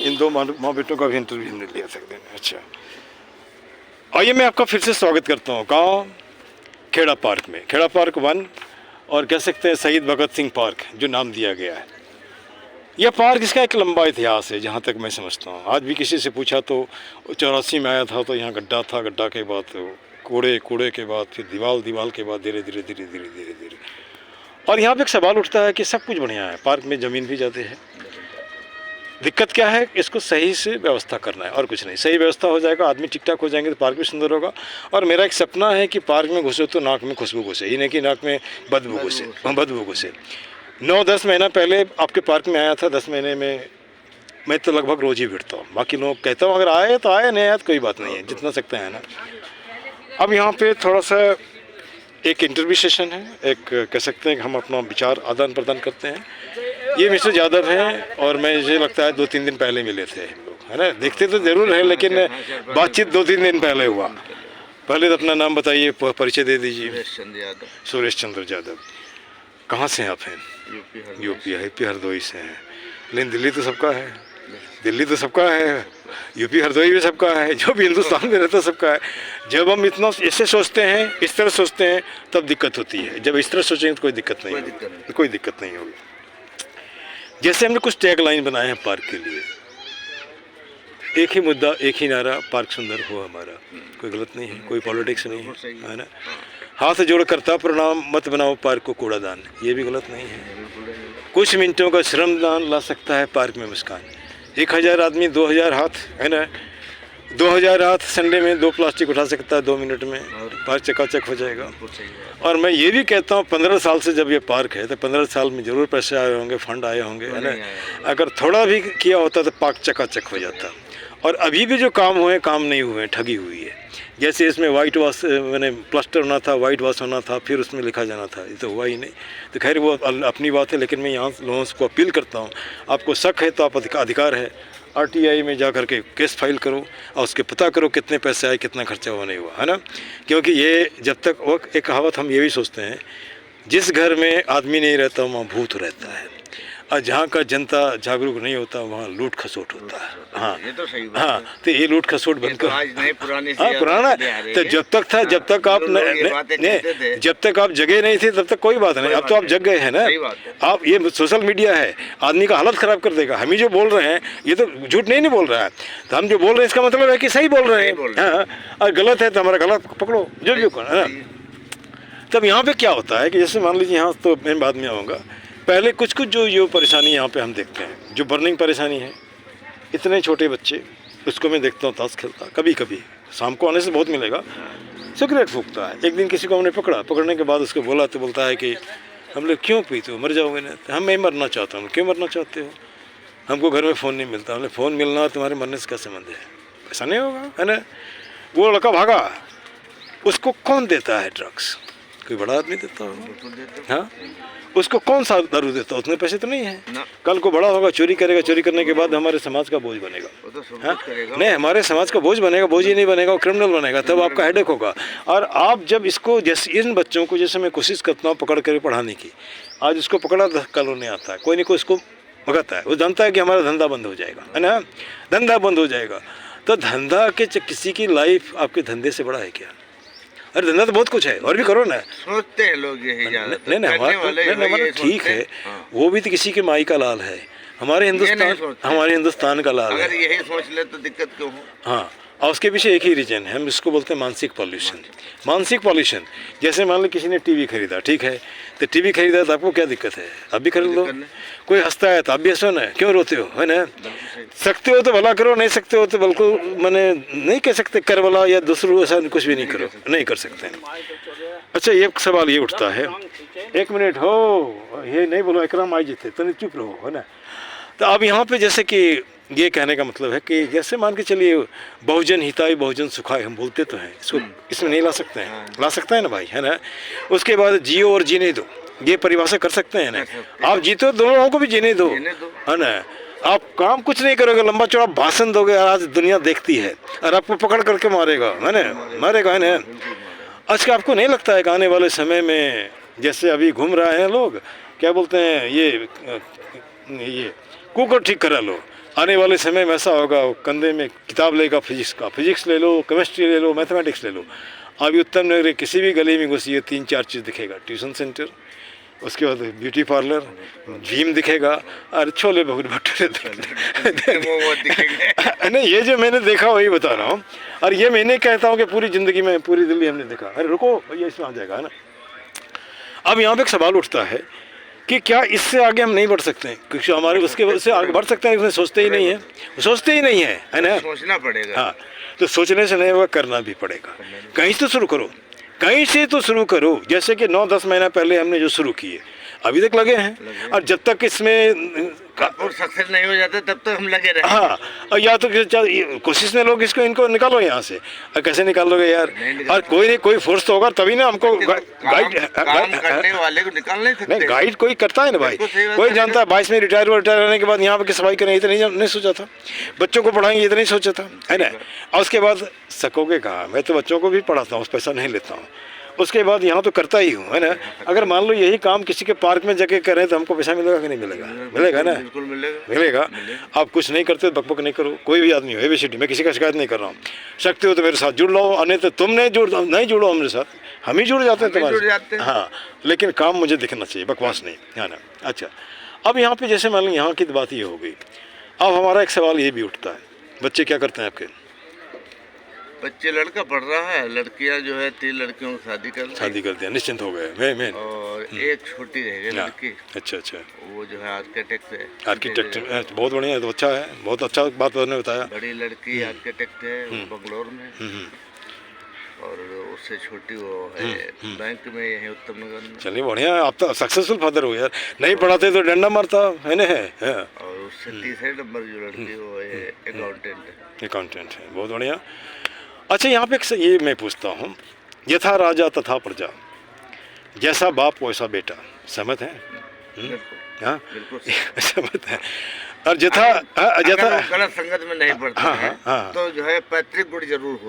इन दो माँ बेटों का भी इंटरव्यू हमने लिया था एक दिन। अच्छा, आइए मैं आपका फिर से स्वागत करता हूँ गाँव खेड़ा पार्क में, खेड़ा पार्क 1, और कह सकते हैं शहीद भगत सिंह पार्क जो नाम दिया गया है। यह पार्क, इसका एक लंबा इतिहास है जहाँ तक मैं समझता हूँ। आज भी किसी से पूछा तो 84 में आया था तो यहाँ गड्ढा था, गड्ढा के बाद तो कूड़े के बाद फिर दीवार के बाद धीरे धीरे और यहाँ पे एक सवाल उठता है कि सब कुछ बढ़िया है, पार्क में ज़मीन भी ज़्यादा है, दिक्कत क्या है? इसको सही से व्यवस्था करना है और कुछ नहीं। सही व्यवस्था हो जाएगा, आदमी ठीक ठाक हो जाएंगे तो पार्क भी सुंदर होगा। और मेरा एक सपना है कि पार्क में घुसे तो नाक में खुशबू घुसे, ये नहीं कि नाक में बदबू घुसे। 9-10 महीना पहले आपके पार्क में आया था, 10 महीने में मैं तो लगभग रोज़ ही भिड़ता हूँ। बाकी लोग कहता हूँ अगर आए तो आए, नहीं आए तो कोई बात नहीं है, जितना सकते हैं ना। अब यहाँ पे थोड़ा सा एक इंटरव्यू सेशन है, एक कह सकते हैं कि हम अपना विचार आदान प्रदान करते हैं। ये मिस्टर यादव हैं और मैं, मुझे लगता है 2-3 दिन पहले मिले थे हम लोग, है ना। देखते तो ज़रूर है लेकिन बातचीत 2-3 दिन पहले हुआ। पहले तो अपना नाम बताइए, परिचय दे दीजिए। सुरेश चंद्र यादव। कहाँ से हैं आप? हैं यूपी हरदोई से हैं। लेकिन दिल्ली तो सबका है, यूपी हरदोई भी सबका है, जो भी हिंदुस्तान में रहता है सबका है। जब हम इतना ऐसे सोचते हैं, इस तरह सोचते हैं, तब दिक्कत होती है। जब इस तरह सोचेंगे तो कोई दिक्कत नहीं होगी। जैसे हमने कुछ टैग लाइन बनाए हैं पार्क के लिए, एक ही मुद्दा, एक ही नारा, पार्क सुंदर हो हमारा। कोई गलत नहीं है, कोई पॉलिटिक्स नहीं है ना। हाथ जोड़ करता प्रणाम, मत बनाओ पार्क को कूड़ादान, ये भी गलत नहीं है। कुछ मिनटों का श्रमदान ला सकता है पार्क में मुस्कान। 1000 आदमी 2000 हाथ, है ना। 2000 हाथ संडे में 2 प्लास्टिक उठा सकता है 2 मिनट में, पार्क चकाचक हो जाएगा। और मैं ये भी कहता हूँ 15 साल से जब ये पार्क है तो 15 साल में ज़रूर पैसे आए होंगे, फंड आए होंगे, है ना। अगर थोड़ा भी किया होता तो पार्क चकाचक हो जाता। और अभी भी जो काम हुए, काम नहीं हुए, ठगी हुई है। जैसे इसमें वाइट वॉश, मैंने प्लास्टर होना था, वाइट वॉश होना था, फिर उसमें लिखा जाना था, ये तो हुआ ही नहीं। तो खैर वो अपनी बात है, लेकिन मैं यहाँ लोगों को अपील करता हूँ, आपको शक है तो आप अधिकार है, RTI में जा कर के केस फाइल करो और उसके पता करो कितने पैसे आए, कितना खर्चा हुआ नहीं हुआ, है ना। क्योंकि ये जब तक वो एक कहावत हम ये भी सोचते हैं, जिस घर में आदमी नहीं रहता वहाँ भूत रहता है, और जहाँ का जनता जागरूक नहीं होता वहाँ लूट खसोट होता है। हाँ, ये तो सही बात है। हाँ, तो ये लूट खसोट बनकर पुराना तो जब तक था, जब तक आप जब तक आप जगह नहीं थे तब तक कोई बात नहीं। अब तो आप जग गए हैं ना। आप, ये सोशल मीडिया है, आदमी का हालत ख़राब कर देगा। हम ही जो बोल रहे हैं ये तो झूठ नहीं बोल रहा है, तो हम जो बोल रहे हैं इसका मतलब है कि सही बोल रहे हैं। हाँ, और गलत है तो हमारा गलत पकड़ो, जो है ना। तब यहाँ पे क्या होता है कि जैसे मान लीजिए, यहाँ तो मैं बाद में आऊँगा, पहले कुछ जो परेशानी यहाँ पे हम देखते हैं, जो बर्निंग परेशानी है, इतने छोटे बच्चे, उसको मैं देखता हूँ ताश खेलता, कभी कभी शाम को आने से बहुत मिलेगा, सिगरेट फूकता है। एक दिन किसी को हमने पकड़ने के बाद उसको बोला तो बोलता है कि हम लोग क्यों पीते हो, मर जाओगे ना। तो मैं मरना चाहता हूँ। क्यों मरना चाहते हो? हमको घर में फ़ोन नहीं मिलता। हमने फ़ोन मिलना तुम्हारे मरने से क्या संबंध है? ऐसा नहीं होगा, है ना। वो लड़का भागा, उसको कौन देता है ड्रग्स? कोई बड़ा आदमी देता होगा। हाँ, उसको कौन सा दारू देता? उसने पैसे तो नहीं है। कल को बड़ा होगा, चोरी करेगा, चोरी करने के बाद हमारे समाज का बोझ बनेगा। हाँ? नहीं, हमारे समाज का बोझ बनेगा, बोझ ही नहीं बनेगा, वो क्रिमिनल बनेगा, तब आपका हेडेक होगा। और आप जब इसको, जैसे इन बच्चों को, जैसे मैं कोशिश करता हूँ पकड़ कर पढ़ाने की, आज उसको पकड़ा, कल नहीं आता है, कोई नहीं कोई उसको भगाता है। वो जानता है कि हमारा धंधा बंद हो जाएगा, है ना, धंधा बंद हो जाएगा। तो धंधा के किसी की लाइफ आपके धंधे से बड़ा है क्या? अरे धंधा तो बहुत कुछ है, और भी करो ना। सोचते हैं लोग यही ज़्यादा। नहीं, ठीक है, वो भी तो किसी के माई का लाल है। हमारे हिंदुस्तान का लाल है। अगर यही सोच ले तो दिक्कत क्यों हो? हाँ, और उसके पीछे एक ही रीजन है, हम इसको बोलते हैं मानसिक पॉल्यूशन। जैसे मान लो किसी ने टीवी खरीदा, ठीक है, तो टीवी खरीदा तो आपको क्या दिक्कत है? आप भी खरीद लो। कोई हंसता है तो आप भी हंसो ना, क्यों रोते हो, है ना। सकते हो तो भला करो, नहीं सकते हो तो बिल्कुल, मैंने नहीं कह सकते कर वाला या दूसरों ऐसा कुछ भी नहीं करो, नहीं कर सकते हैं। अच्छा, एक सवाल ये उठता है, 1 मिनट हो, ये नहीं बोलो इकराम आई जीते तो नहीं, चुप रहो, है ना। तो अब यहाँ पे जैसे कि ये कहने का मतलब है कि जैसे मान के चलिए बहुजन हिताय बहुजन सुखाय, हम बोलते तो हैं, इसको इसमें नहीं ला सकते हैं, ला सकता है ना भाई, है ना। उसके बाद जियो और जीने दो, ये परिभाषा कर सकते हैं ना। आप जीतो, दोनों लोगों को भी जीने दो, है ना। आप काम कुछ नहीं करोगे, लंबा चौड़ा भाषण दोगे, आज दुनिया देखती है, और आपको पकड़ करके मारेगा, है ना, मारेगा, है ना। अच्छा, आपको नहीं लगता है कि आने वाले समय में, जैसे अभी घूम रहे हैं लोग, क्या बोलते हैं, ये कुकर ठीक करा लो, आने वाले समय में ऐसा होगा, कंधे में किताब लेगा फिजिक्स का, फिजिक्स ले लो, केमिस्ट्री ले लो, मैथमेटिक्स ले लो। अभी उत्तम नगर के किसी भी गली में घुसिए 3-4 चीज़ दिखेगा, ट्यूशन सेंटर, उसके बाद ब्यूटी पार्लर, जिम दिखेगा और छोले भटूरे मोमोज दिखेंगे। नहीं, ये जो मैंने देखा वही बता रहा हूँ। और ये मैंने कहता हूँ कि पूरी ज़िंदगी में पूरी दिल्ली हमने देखा। अरे रुको भैया, इसमें आ जाएगा, है ना। अब यहाँ पे एक सवाल उठता है कि क्या इससे आगे हम नहीं बढ़ सकते हैं, क्योंकि हमारे उससे आगे बढ़ सकते हैं, इसमें सोचते ही नहीं है, सोचते ही नहीं है ना। सोचना पड़ेगा। हाँ, तो सोचने से नहीं होगा, करना भी पड़ेगा। कहीं से तो शुरू करो, कहीं से तो शुरू करो। जैसे कि 9-10 महीना पहले हमने जो शुरू किए, अभी तक लगे हैं। और जब तक इसमें सक्सेस नहीं हो जाते तब तक हम लगे रहे। हाँ, और या तो कोशिश में लोग इनको निकालो यहाँ से। और कैसे निकालोगे यार? और कोई नहीं, कोई फोर्स तो होगा तभी ना हमको गाइड करने वाले को निकाल नहीं सकते। नहीं, गाइड कोई करता है ना भाई, कोई जानता है। 22 में रिटायर होने के बाद यहाँ पर की सफाई करेंगे, ये तो नहीं सोचा था। बच्चों को पढ़ाएंगे, ये तो नहीं सोचा था, है ना। और उसके बाद सकोगे कहाँ? मैं तो बच्चों को भी पढ़ाता हूँ, पैसा नहीं लेता हूँ। उसके बाद यहाँ तो करता ही हूँ, है ना। अगर मान लो यही काम किसी के पार्क में जाके करें तो हमको पैसा मिलेगा कि नहीं मिलेगा? मिलेगा ना, बिल्कुल मिलेगा। आप कुछ नहीं करते तो बकबक नहीं करो, कोई भी आदमी हो, एबीसीडी, मैं किसी का शिकायत नहीं कर रहा हूँ। सकते हो तो मेरे साथ जुड़ लो, और नहीं तो तुम नहीं जुड़ो हमारे साथ, हम ही जुड़ जाते हैं तुम्हारे साथ। हाँ, लेकिन काम मुझे दिखना चाहिए, बकवास नहीं, है ना। अच्छा, अब यहाँ पे जैसे मान लो यहाँ की बात ये हो गई। अब हमारा एक सवाल ये भी उठता है, बच्चे क्या करते हैं आपके? बच्चे, लड़का पढ़ रहा है, लड़कियां जो है 3 लड़कियों की शादी कर दिया, निश्चिंत हो गए। मैं और एक छोटी रह गई लड़की। अच्छा, वो जो है आर्किटेक्ट है। आर्किटेक्ट, बहुत बढ़िया है, तो अच्छा है, बहुत अच्छा बात आपने बताया। बड़ी लड़की आर्किटेक्ट है, बंगलोर में। और उससे छोटी वो है बैंक में, यही उत्तम नगर में। चलिए बढ़िया, आप तो सक्सेसफुल फादर हो यार। नहीं पढ़ाते तो डंडा मारता है ना। है। और उससे तीसरे नंबर जो लड़की वो है अकाउंटेंट है। बहुत बढ़िया। अच्छा, यहाँ पे ये मैं पूछता हूँ, यथा राजा तथा प्रजा, जैसा बाप वैसा बेटा, सहमत है? हाँ, सहमत है। और जथा गलत संगत में नहीं पड़ता है तो जो है पैतृक गुण जरूर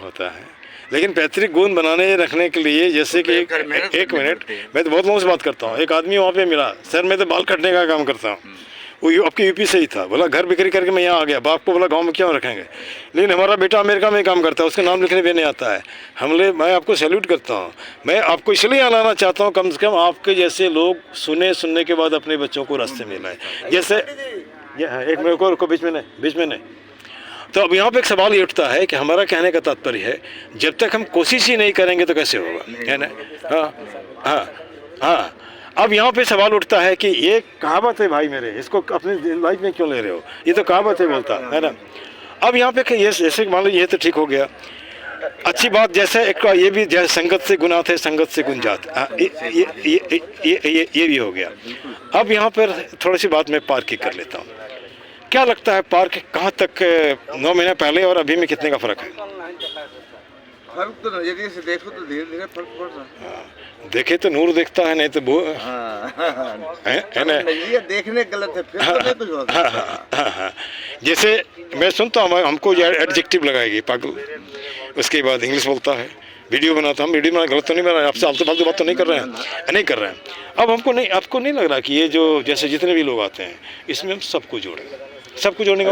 होता है। लेकिन पैतृक गुण बनाने रखने के लिए, जैसे कि एक मिनट, मैं तो बहुत लोगों से बात करता हूँ। एक आदमी वहाँ पे मिला, सर मैं तो बाल काटने का काम करता हूँ, वो आपके यूपी से ही था। बोला घर बिक्री करके मैं यहाँ आ गया। बाप को बोला गांव में क्यों रखेंगे, लेकिन हमारा बेटा अमेरिका में काम करता है, उसका नाम लिखने भी नहीं आता है। मैं आपको सैल्यूट करता हूँ। मैं आपको इसलिए यहाँ लाना चाहता हूँ, कम से कम आपके जैसे लोग सुनने के बाद अपने बच्चों को रास्ते में लाए। जैसे एक मेरे को बीच में नहीं। तो अब यहाँ पे एक सवाल ये उठता है कि हमारा कहने का तात्पर्य है, जब तक हम कोशिश ही नहीं करेंगे तो कैसे होगा, है ना। हाँ। अब यहाँ पे सवाल उठता है कि ये कहावत है भाई मेरे, इसको अपनी लाइफ में क्यों ले रहे हो, ये तो कहावत है बोलता है ना। अब यहाँ पे ये जैसे मान लो ये तो ठीक हो गया, अच्छी बात। जैसे एक ये भी, जैसे संगत से गुना थे संगत से गुण जात, ये भी हो गया। अब यहाँ पर थोड़ी सी बात मैं पार्क की कर लेता हूँ। क्या लगता है पार्क कहाँ तक 9 महीने पहले और अभी में कितने का फर्क है? फर्क तो नजरिए से देखो तो धीरे धीरे फर्क पड़ रहा है। देखे तो नूर दिखता है, नहीं तो वो है ना। नजरिया देखने गलत है, फिर तो नहीं कुछ होता। हाँ। जैसे मैं सुनता हूँ, हमको एडजेक्टिव लगाएगी पागल, उसके बाद इंग्लिश बोलता है, वीडियो बनाता हूँ, वीडियो बना गलत तो नहीं बना रहा, आपसे फालतू बात तो नहीं कर रहे हैं। अब आपको नहीं लग रहा कि ये जो जैसे जितने भी लोग आते हैं इसमें हम सबको जोड़ने का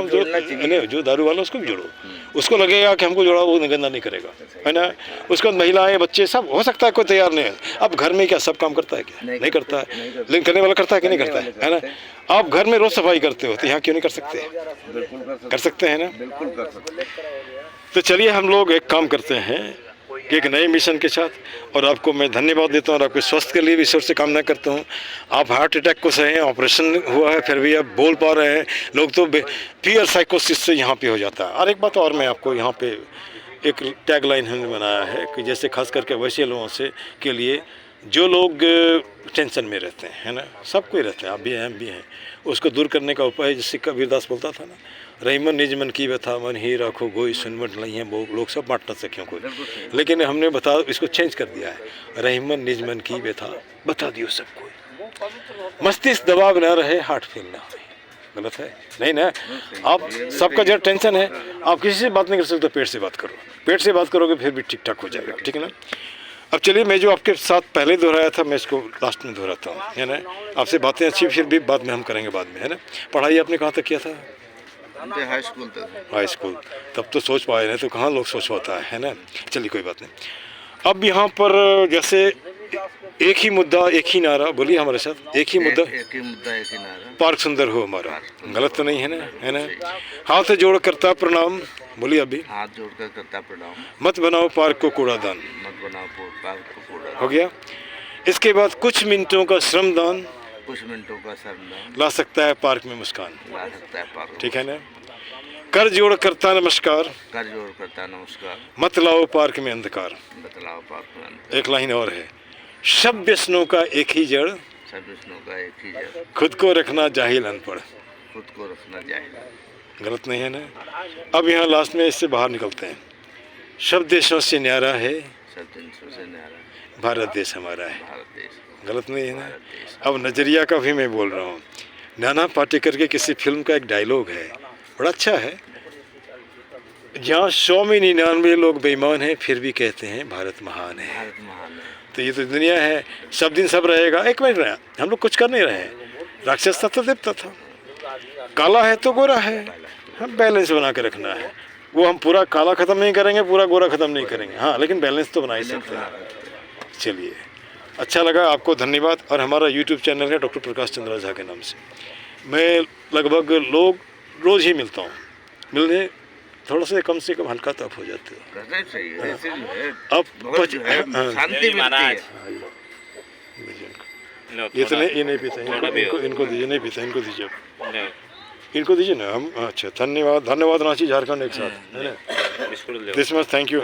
जो दारू वाला उसको भी जोड़ो, उसको लगेगा कि हमको जोड़ा, वो गंदा नहीं करेगा, है ना। उसके बाद महिलाएं बच्चे सब, हो सकता है कोई तैयार नहीं है। अब घर में क्या सब काम करता है क्या? नहीं करता है, लेकिन करने वाला करता है कि नहीं करता है ना। आप घर में रोज सफाई करते हो तो यहाँ क्यों नहीं कर सकते? कर सकते हैं ना, बिल्कुल कर सकते। तो चलिए हम लोग एक काम करते हैं एक नए मिशन के साथ, और आपको मैं धन्यवाद देता हूँ और आपके स्वास्थ्य के लिए भी ईश्वर से कामना करता हूँ। आप हार्ट अटैक को सहे, ऑपरेशन हुआ है फिर भी आप बोल पा रहे हैं। लोग तो पियर साइकोसिस से यहाँ पे हो जाता है। और एक बात और मैं आपको यहाँ पे एक टैगलाइन हमने बनाया है कि जैसे खास करके वैसे लोगों से के लिए जो लोग टेंशन में रहते हैं, है ना, सबको ही रहते हैं, आप भी हैं हम भी हैं, उसको दूर करने का उपाय जैसे कबीरदास बोलता था ना, रहीमन निज मन की व्यथा मन ही राखो गोई सुनवट नहीं है वो लोग सब बांट ना सकें कोई, लेकिन हमने इसको चेंज कर दिया है, रहीमन निज मन की व्यथा बता दियो सबको, मस्तिष्क दबाव न रहे हार्ट फेल ना हो। गलत है नहीं ना। आप सबका जब टेंशन है, आप किसी से बात नहीं कर सकते, पेट से बात करो, पेट से बात करोगे फिर भी ठीक ठाक हो जाएगा, ठीक है ना। अब चलिए मैं जो आपके साथ पहले दोहराया था मैं इसको लास्ट में दोहराता हूँ, है ना। आपसे बातें अच्छी फिर भी बाद में हम करेंगे बाद में, है ना। पढ़ाई आपने कहाँ तक किया था? हम तो हाई स्कूल तक। हाई स्कूल, तब तो सोच पाए, नहीं तो कहाँ लोग सोच पाता है ना। चलिए कोई बात नहीं। अब यहाँ पर जैसे एक ही मुद्दा एक ही नारा, बोलिए हमारे साथ, एक ही मुद्दा एक ही मुद्दा एक ही नारा, पार्क सुंदर हो हमारा। गलत तो नहीं है ना, है ना। हाथ जोड़ करता प्रणाम, बोलिए अभी। हाथ जोड़कर करता प्रणाम, मत बनाओ पार्क को कूड़ादान, मत बनाओ पार्क को कूड़ा। हो गया। इसके बाद कुछ मिनटों का श्रमदान कुछ मिनटों का श्रमदान ला सकता है पार्क में मुस्कान, ला सकता है पार्क। ठीक है ना। कर जोड़ करता नमस्कार, कर जोड़ करता नमस्कार, मत लाओ पार्क में अंधकार। बतलाओ पार्क में। एक लाइन और है, सब व्यसनों का एक ही जड़, सब विष्णु का एक ही जड़, खुद को रखना जाहिल अनपढ़। खुद को रखना चाहिए। गलत नहीं है ना। अब यहाँ लास्ट में इससे बाहर निकलते हैं। सब देशों से न्यारा है सब देशों से न्यारा भारत देश हमारा है। भारत देश। गलत नहीं है ना। भारत देश। अब नज़रिया का भी मैं बोल रहा हूँ। नाना पाटेकर के किसी फिल्म का एक डायलॉग है, बड़ा अच्छा है। जहाँ 100 में 99 लोग बेईमान हैं, फिर भी कहते हैं भारत महान है। भारत महान है। तो ये तो दुनिया है, सब दिन सब रहेगा। एक मिनट रहा, हम लोग कुछ कर नहीं रहे हैं। राक्षस था तो देवता था, काला है तो गोरा है, हम बैलेंस बना के रखना है। वो हम पूरा काला ख़त्म नहीं करेंगे, पूरा गोरा ख़त्म नहीं करेंगे, हाँ, लेकिन बैलेंस तो बना ही सकते हैं। चलिए, अच्छा लगा, आपको धन्यवाद। और हमारा यूट्यूब चैनल है डॉक्टर प्रकाश चंद्र झा के नाम से। मैं लगभग लोग रोज़ ही मिलता हूँ, मिलने थोड़ा से कम हल्का तो आप हो जाते हो। करना ही चाहिए, ऐसे जो है अब बहुत जो है शांति मिलती है। ये तो नहीं, ये नहीं पीते, इनको दीजिए, नहीं पीते, इनको दीजिए, इनको दीजिए ना हम। अच्छा, धन्यवाद, धन्यवाद रांची झारखंड एक साथ, है ना। This much, thank you.